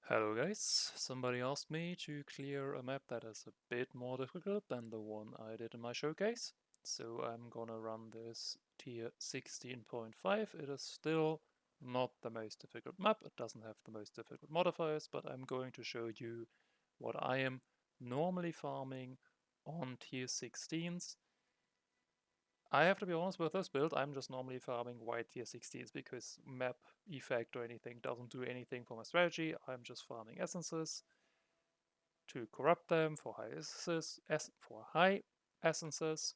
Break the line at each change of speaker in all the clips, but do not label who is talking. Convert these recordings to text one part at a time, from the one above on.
Hello guys, somebody asked me to clear a map that is a bit more difficult than the one I did in my showcase. So I'm gonna run this tier 16.5. It is still not the most difficult map, it doesn't have the most difficult modifiers, but I'm going to show you what I am normally farming on tier 16s. I have to be honest with this build, I'm just normally farming white tier 16s because map effect or anything doesn't do anything for my strategy. I'm just farming essences to corrupt them for high essences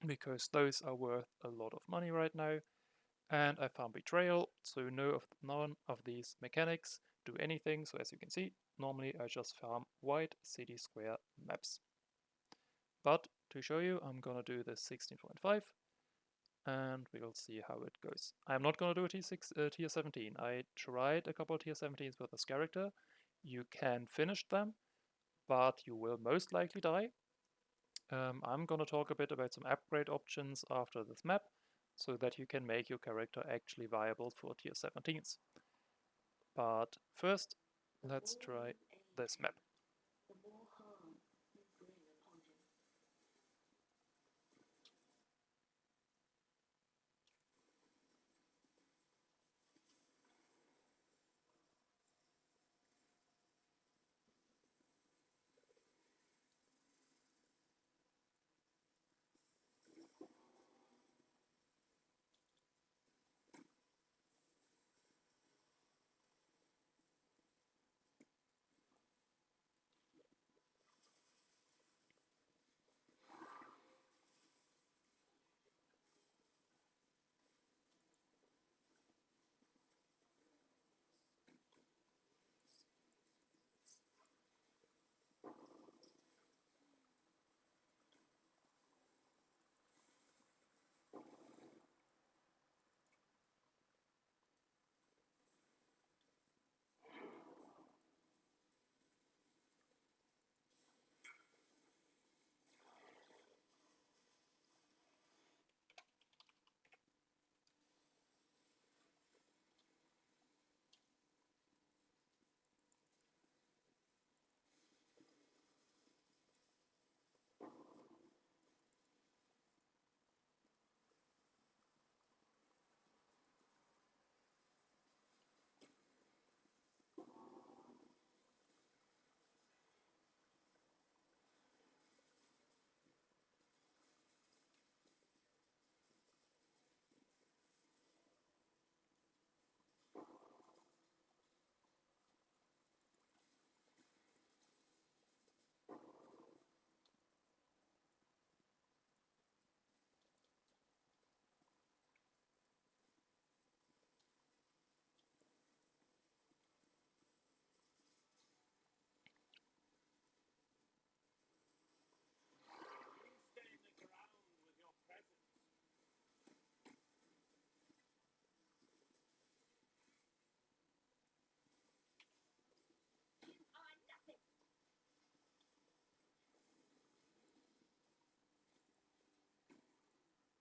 because those are worth a lot of money right now. And I farm betrayal, so none of these mechanics do anything. So as you can see, normally I just farm white city square maps. But to show you, I'm gonna do this 16.5 and we'll see how it goes. I'm not going to do a tier 17. I tried a couple of tier 17s with this character. You can finish them, but you will most likely die. I'm going to talk a bit about some upgrade options after this map, so that you can make your character actually viable for tier 17s. But first, let's try this map.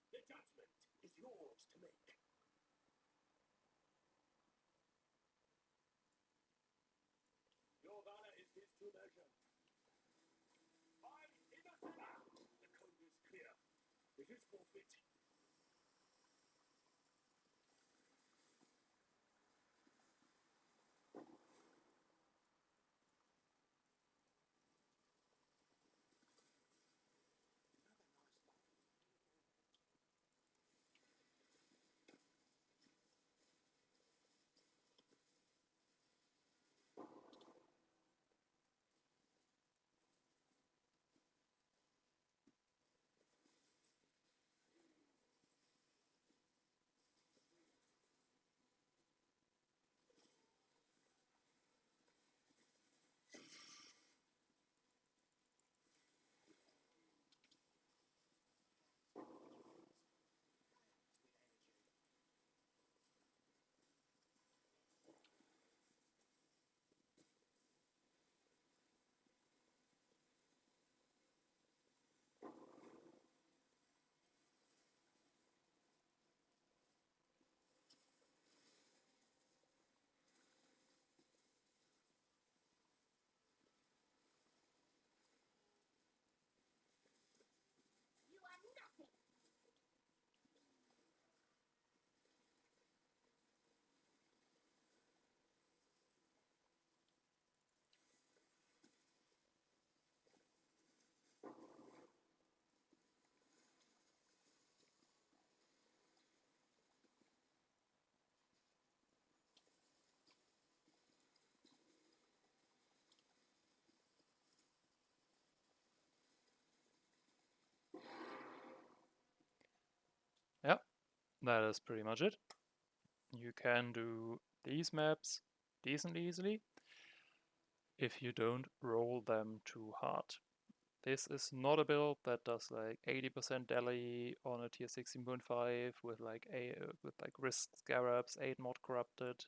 The judgment is yours to make. Your valor is his to measure. I innocent. The code is clear. It is forfeit.
that is pretty much it. You can do these maps decently easily if you don't roll them too hard. This is not a build that does like 80% deli on a tier 16.5 with like risk scarabs, 8 mod corrupted.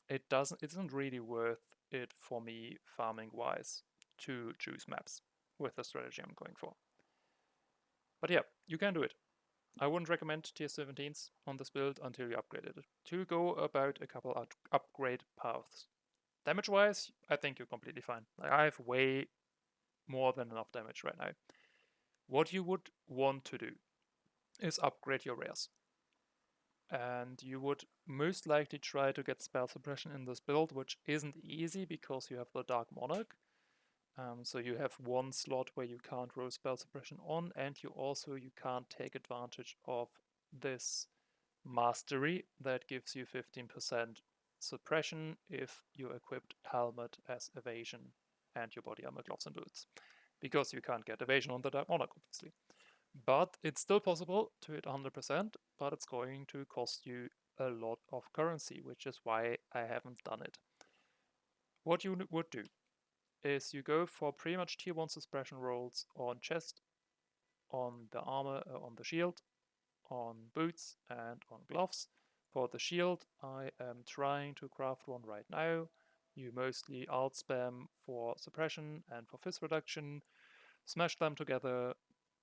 It isn't really worth it for me farming wise to choose maps with the strategy I'm going for. But yeah, you can do it. I wouldn't recommend tier 17s on this build until you upgraded it. To go about a couple upgrade paths. Damage wise, I think you're completely fine. Like, I have way more than enough damage right now. What you would want to do is upgrade your rares. And you would most likely try to get spell suppression in this build, which isn't easy because you have the Dark Monarch. So you have one slot where you can't roll spell suppression on, and you can't take advantage of this mastery that gives you 15% suppression if you equipped helmet as evasion and your body armor, gloves, and boots. Because you can't get evasion on the Dark Monarch, obviously. But it's still possible to hit 100%, but it's going to cost you a lot of currency, which is why I haven't done it. What you would do is you go for pretty much tier 1 suppression rolls on chest, on the armor, on the shield, on boots, and on gloves. For the shield, I am trying to craft one right now. You mostly alt spam for suppression and for fizz reduction, smash them together,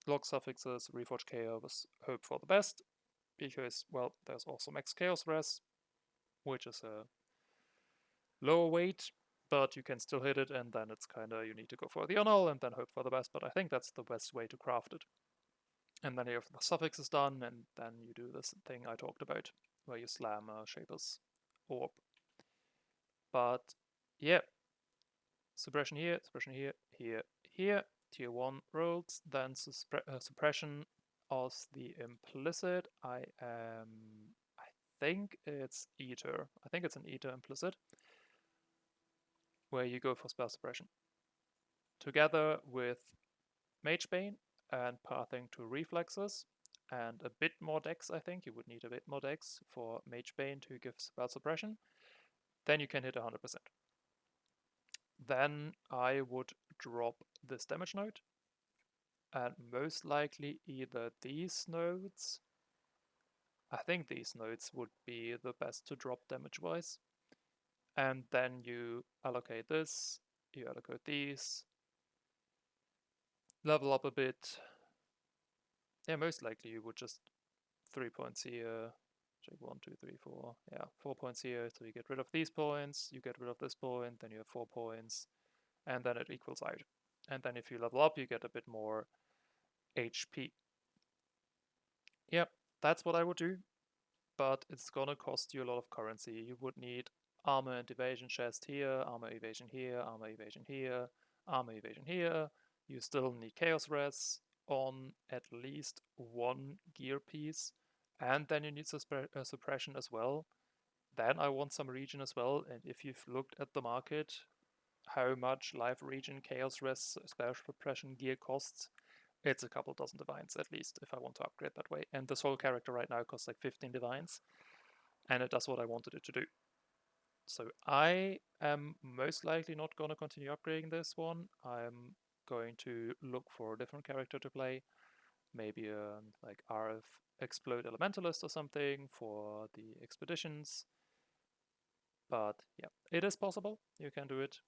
lock suffixes, reforge chaos, hope for the best, because, well, there's also max chaos res, which is a lower weight, but you can still hit it, and then it's kinda, you need to go for the annul and then hope for the best, but I think that's the best way to craft it. And then you have the suffixes done, and then you do this thing I talked about, where you slam a Shaper's orb. But yeah, suppression here, here, tier 1 rolls, then suppression as the implicit. I think it's Eater. I think it's an Eater implicit, where you go for spell suppression. Together with Magebane and pathing to reflexes, and a bit more dex, I think. You would need a bit more dex for Magebane to give spell suppression. Then you can hit 100%. Then I would drop this damage node, and most likely either these nodes. I think these nodes would be the best to drop damage-wise. And then you allocate this, you allocate these, level up a bit. Yeah, most likely you would just 3 points here, check 1, 2, 3, 4, yeah, 4 points here, so you get rid of these points, you get rid of this point, then you have 4 points, and then it equals out. And then if you level up, you get a bit more HP. Yep, that's what I would do, but it's gonna cost you a lot of currency. You would need armor and evasion chest here, armor evasion here, armor evasion here, armor evasion here. You still need chaos res on at least one gear piece, and then you need suppression as well. Then I want some regen as well, and if you've looked at the market, how much live regen, chaos res, spell suppression gear costs, it's a couple dozen divines at least if I want to upgrade that way. And this whole character right now costs like 15 divines, and it does what I wanted it to do. So I am most likely not going to continue upgrading this one. I'm going to look for a different character to play, maybe a like RF Explode Elementalist or something for the expeditions. But yeah, it is possible. You can do it.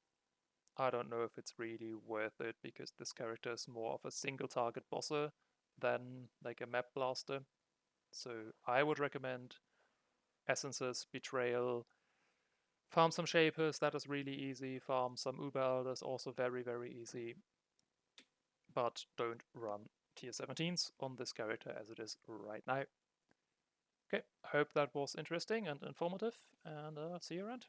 I don't know if it's really worth it because this character is more of a single target bosser than like a map blaster. So I would recommend Essences, Betrayal, farm some Shapers, that is really easy, farm some Uber, that's also very, very easy. But don't run tier 17s on this character as it is right now. Okay, hope that was interesting and informative, and see you around.